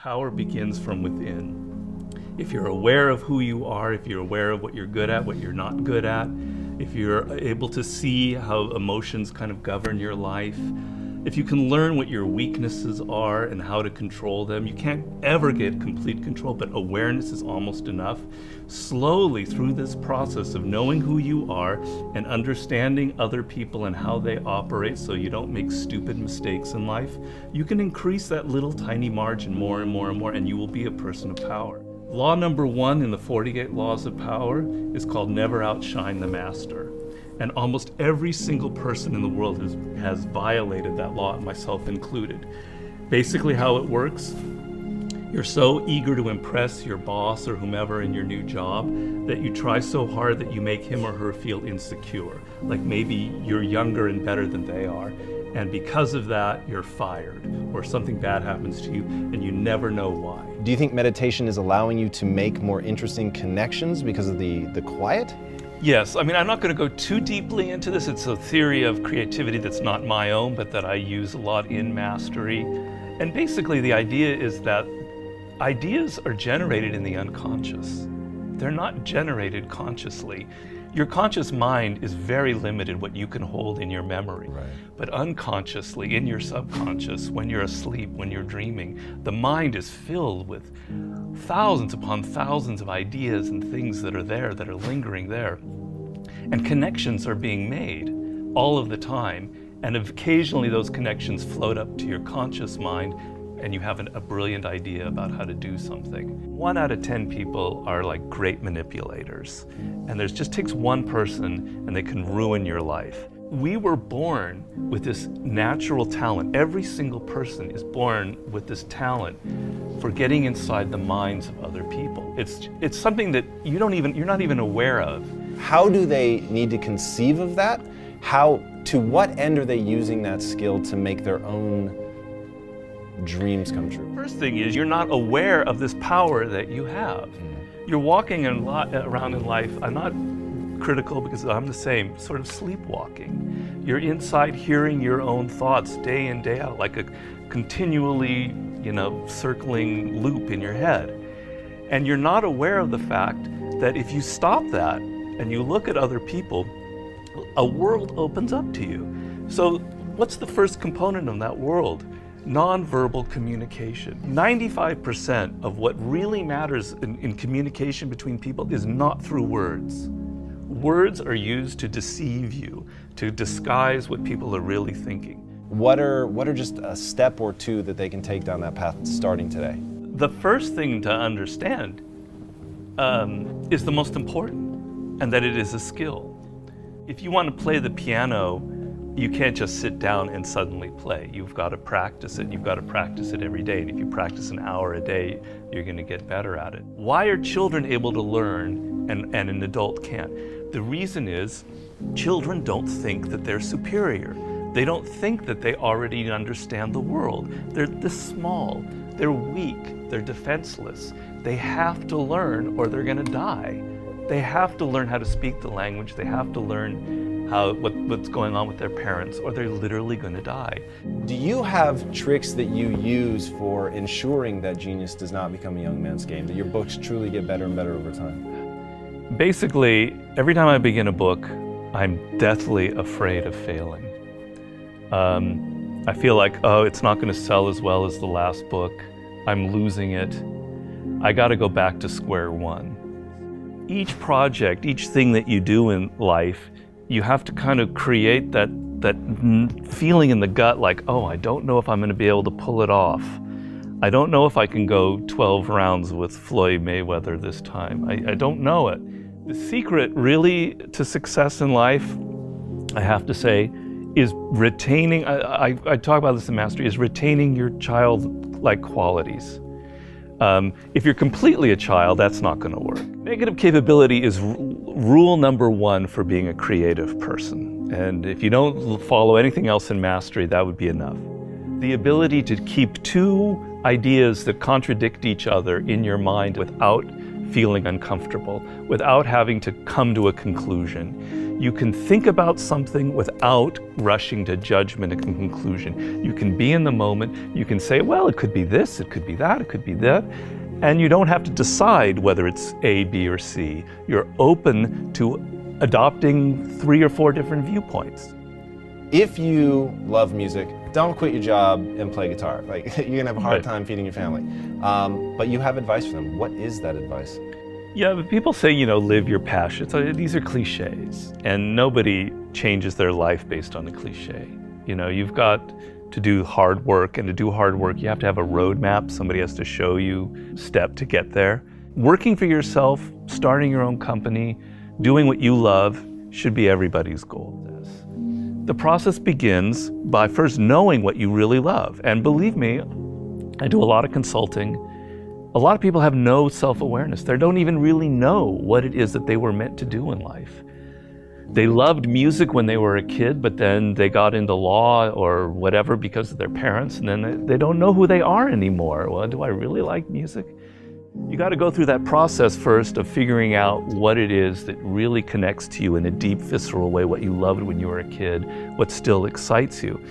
Power begins from within. If you're aware of who you are, if you're aware of what you're good at, what you're not good at, if you're able to see how emotions kind of govern your life, if you can learn what your weaknesses are and how to control them, you can't ever get complete control, but awareness is almost enough. Slowly through this process of knowing who you are and understanding other people and how they operate so you don't make stupid mistakes in life, you can increase that little tiny margin more and more and more, and you will be a person of power. Law number 1 in the 48 Laws of Power is called never outshine the master. And almost every single person in the world has violated that law, myself included. Basically how it works, you're so eager to impress your boss or whomever in your new job that you try so hard that you make him or her feel insecure. Like maybe you're younger and better than they are, and because of that, you're fired, or something bad happens to you, and you never know why. Do you think meditation is allowing you to make more interesting connections because of the quiet? Yes, I mean, I'm not going to go too deeply into this. It's a theory of creativity that's not my own, but that I use a lot in mastery. And basically the idea is that ideas are generated in the unconscious. They're not generated consciously. Your conscious mind is very limited what you can hold in your memory. Right. But unconsciously, in your subconscious, when you're asleep, when you're dreaming, the mind is filled with thousands upon thousands of ideas and things that are there, that are lingering there. And connections are being made all of the time. And occasionally those connections float up to your conscious mind and you have a brilliant idea about how to do something. 1 out of 10 people are like great manipulators. And there just takes one person and they can ruin your life. We were born with this natural talent. Every single person is born with this talent for getting inside the minds of other people. It's something that you're not even aware of. How do they need to conceive of that? To what end are they using that skill to make their own dreams come true? First thing is you're not aware of this power that you have. You're walking around in life, I'm not critical because I'm the same, sort of sleepwalking. You're inside hearing your own thoughts day in, day out, like a continually, circling loop in your head. And you're not aware of the fact that if you stop that and you look at other people, a world opens up to you. So what's the first component of that world? Nonverbal communication. 95% of what really matters in communication between people is not through words. Words are used to deceive you, to disguise what people are really thinking. What are just a step or two that they can take down that path starting today? The first thing to understand is the most important, and that it is a skill. If you want to play the piano, you can't just sit down and suddenly play. You've got to practice it. You've got to practice it every day. And if you practice an hour a day, you're going to get better at it. Why are children able to learn and an adult can't? The reason is children don't think that they're superior. They don't think that they already understand the world. They're this small. They're weak. They're defenseless. They have to learn or they're going to die. They have to learn how to speak the language. They have to learn what's going on with their parents, or they're literally going to die. Do you have tricks that you use for ensuring that genius does not become a young man's game, that your books truly get better and better over time? Basically, every time I begin a book, I'm deathly afraid of failing. I feel like, it's not going to sell as well as the last book. I'm losing it. I got to go back to square one. Each project, each thing that you do in life, you have to kind of create that feeling in the gut like, I don't know if I'm going to be able to pull it off. I don't know if I can go 12 rounds with Floyd Mayweather this time. I don't know it. The secret really to success in life, I have to say, is retaining, I talk about this in Mastery, is retaining your childlike qualities. If you're completely a child, that's not going to work. Negative capability is rule number 1 for being a creative person. And if you don't follow anything else in Mastery, that would be enough. The ability to keep 2 ideas that contradict each other in your mind without feeling uncomfortable, without having to come to a conclusion. You can think about something without rushing to judgment and conclusion. You can be in the moment. You can say, well, it could be this, it could be that, it could be that. And you don't have to decide whether it's A, B, or C. You're open to adopting 3 or 4 different viewpoints. If you love music, don't quit your job and play guitar. Like, you're gonna have a hard time feeding your family. But you have advice for them. What is that advice? Yeah, but people say, live your passion. So these are cliches, and nobody changes their life based on a cliche. You've got to do hard work, and to do hard work, you have to have a roadmap. Somebody has to show you step to get there. Working for yourself, starting your own company, doing what you love should be everybody's goal. The process begins by first knowing what you really love. And believe me, I do a lot of consulting. A lot of people have no self-awareness. They don't even really know what it is that they were meant to do in life. They loved music when they were a kid, but then they got into law or whatever because of their parents, and then they don't know who they are anymore. Well, do I really like music? You got to go through that process first of figuring out what it is that really connects to you in a deep, visceral way, what you loved when you were a kid, what still excites you.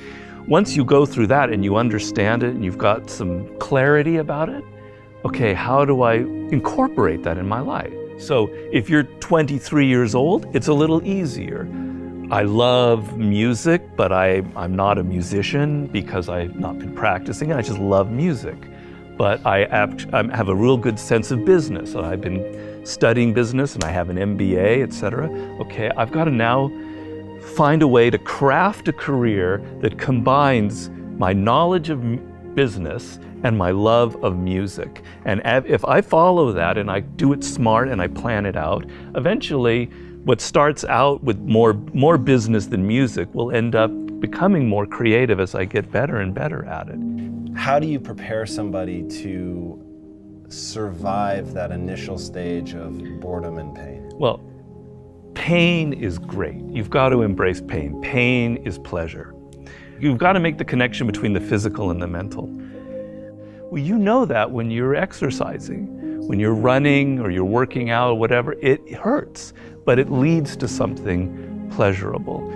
Once you go through that and you understand it and you've got some clarity about it, okay, how do I incorporate that in my life? So if you're 23 years old, it's a little easier. I love music, but I'm not a musician because I've not been practicing. I just love music. But I have a real good sense of business. I've been studying business and I have an MBA, etc. Okay, I've got to now find a way to craft a career that combines my knowledge of business and my love of music. And if I follow that and I do it smart and I plan it out, eventually what starts out with more business than music will end up becoming more creative as I get better and better at it. How do you prepare somebody to survive that initial stage of boredom and pain? Well, pain is great. You've got to embrace pain. Pain is pleasure. You've got to make the connection between the physical and the mental. Well, you know that when you're exercising, when you're running or you're working out or whatever, it hurts, but it leads to something pleasurable.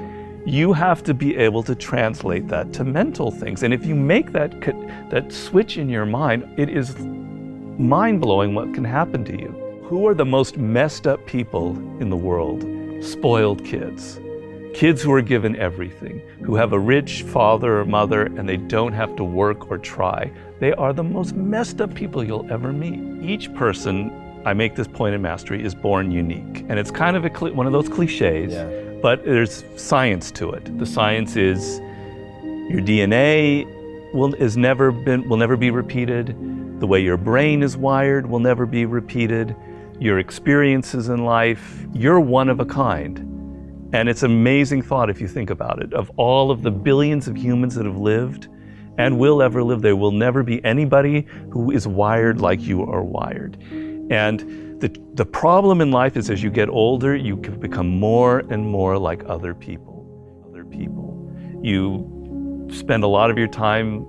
You have to be able to translate that to mental things. And if you make that switch in your mind, it is mind-blowing what can happen to you. Who are the most messed up people in the world? Spoiled kids. Kids who are given everything, who have a rich father or mother and they don't have to work or try. They are the most messed up people you'll ever meet. Each person, I make this point in Mastery, is born unique. And it's kind of one of those cliches. Yeah. But there's science to it. The science is your DNA will never be repeated. The way your brain is wired will never be repeated. Your experiences in life, you're one of a kind. And it's an amazing thought if you think about it. Of all of the billions of humans that have lived and will ever live, there will never be anybody who is wired like you are wired. And the problem in life is as you get older, you can become more and more like other people. You spend a lot of your time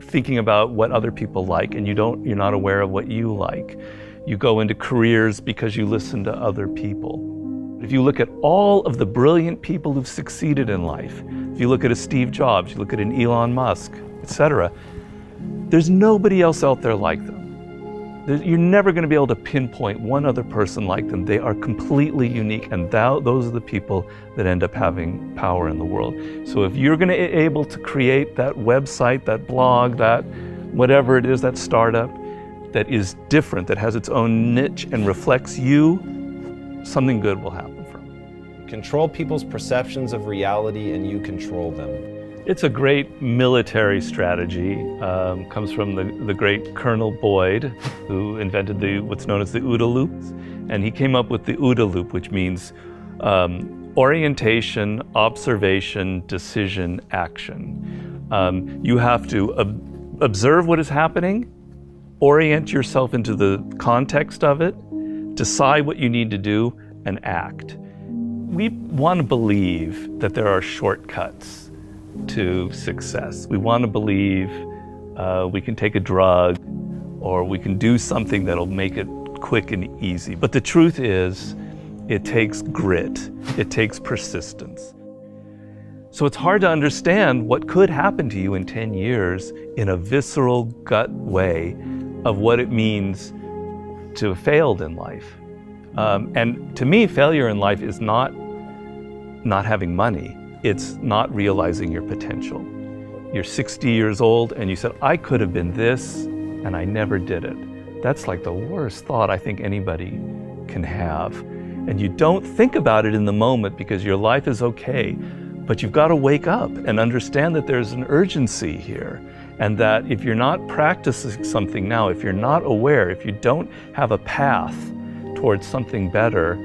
thinking about what other people like, and you're not aware of what you like. You go into careers because you listen to other people. If you look at all of the brilliant people who've succeeded in life, if you look at a Steve Jobs, you look at an Elon Musk, etc., there's nobody else out there like them. You're never going to be able to pinpoint one other person like them. They are completely unique, and those are the people that end up having power in the world. So if you're going to be able to create that website, that blog, that whatever it is, that startup that is different, that has its own niche and reflects you, something good will happen from it. Control people's perceptions of reality and you control them. It's a great military strategy. Comes from the great Colonel Boyd, who invented what's known as the OODA loop. And he came up with the OODA loop, which means orientation, observation, decision, action. You have to observe what is happening, orient yourself into the context of it, decide what you need to do, and act. We want to believe that there are shortcuts to success. We want to believe we can take a drug or we can do something that'll make it quick and easy. But the truth is, it takes grit. It takes persistence. So it's hard to understand what could happen to you in 10 years in a visceral gut way of what it means to have failed in life. And to me, failure in life is not having money. It's not realizing your potential. You're 60 years old and you said, I could have been this, and I never did it. That's like the worst thought I think anybody can have. And you don't think about it in the moment because your life is okay, but you've got to wake up and understand that there's an urgency here, and that if you're not practicing something now, if you're not aware, if you don't have a path towards something better,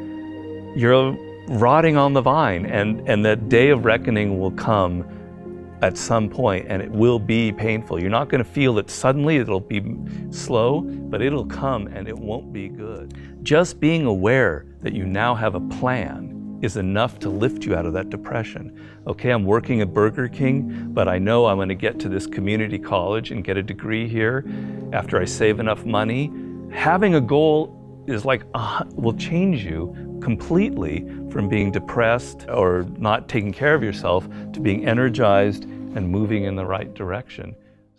you're rotting on the vine, and that day of reckoning will come at some point, and it will be painful. You're not going to feel it suddenly, it'll be slow, but it'll come and it won't be good. Just being aware that you now have a plan is enough to lift you out of that depression. Okay, I'm working at Burger King, but I know I'm going to get to this community college and get a degree here after I save enough money. Having a goal is like, will change you completely from being depressed or not taking care of yourself to being energized and moving in the right direction.